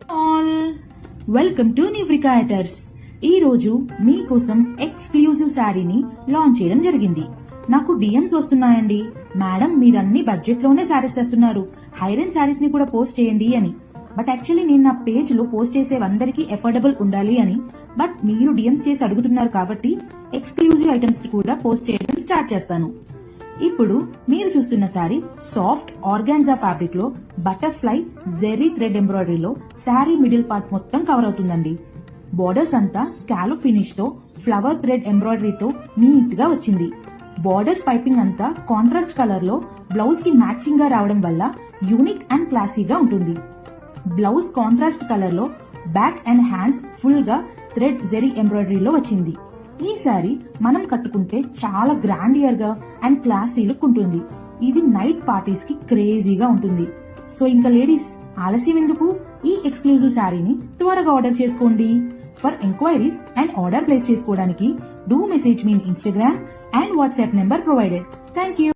All welcome to Nivri creators. ఈ రోజు మీకోసం ఎక్స్క్లూజివ్ శారీని లాంచ్ చేయడం జరిగింది. నాకు డిఎంస్ వస్తున్నాయండి, మేడం మీరన్ని బడ్జెట్ లోనే శారీస్ తెస్తున్నారు, హైరెన్ శారీస్ ని కూడా పోస్ట్ చేయండి అని. బట్ యాక్చువల్లీ నేను నా పేజ్ లో పోస్ట్ చేసే అందరికీ ఎఫోర్డబుల్ ఉండాలి అని. బట్ మీరు డిఎంస్ చేసి అడుగుతున్నారు కాబట్టి ఎక్స్క్లూజివ్ ఐటమ్స్ కూడా పోస్ట్ చేయడం స్టార్ట్ చేస్తాను. ఇప్పుడు మీరు చూస్తున్న శారీ సాఫ్ట్ ఆర్గాన్జా ఫ్యాబ్రిక్ లో బటర్ఫ్లై జెరీ థ్రెడ్ ఎంబ్రాయిడరీలో శారీ మిడిల్ పార్ట్ మొత్తం కవర్ అవుతుందండి. బోర్డర్స్ అంతా స్కాలప్ ఫినిష్ తో ఫ్లవర్ థ్రెడ్ ఎంబ్రాయిడరీతో నీట్ గా వచ్చింది. బోర్డర్స్ పైపింగ్ అంతా కాంట్రాస్ట్ కలర్ లో బ్లౌజ్ కి మ్యాచింగ్ గా రావడం వల్ల యూనిక్ అండ్ క్లాసీగా ఉంటుంది. బ్లౌజ్ కాంట్రాస్ట్ కలర్ లో బ్యాక్ అండ్ హ్యాండ్స్ ఫుల్ గా థ్రెడ్ జెరీ ఎంబ్రాయిడరీలో వచ్చింది. ఈ శారీ మనం కట్టుకుంటే చాలా గ్రాండియర్ గా అండ్ క్లాసీ లుక్ ఉంటుంది. ఇది నైట్ పార్టీస్ కి క్రేజీగా ఉంటుంది. సో ఇంకా లేడీస్ ఆలస్యం ఎందుకు, ఈ ఎక్స్క్లూజివ్ శారీని త్వరగా ఆర్డర్ చేసుకోండి. For enquiries and order place చేసుకోవడానికి do message me in Instagram and WhatsApp number provided. Thank you.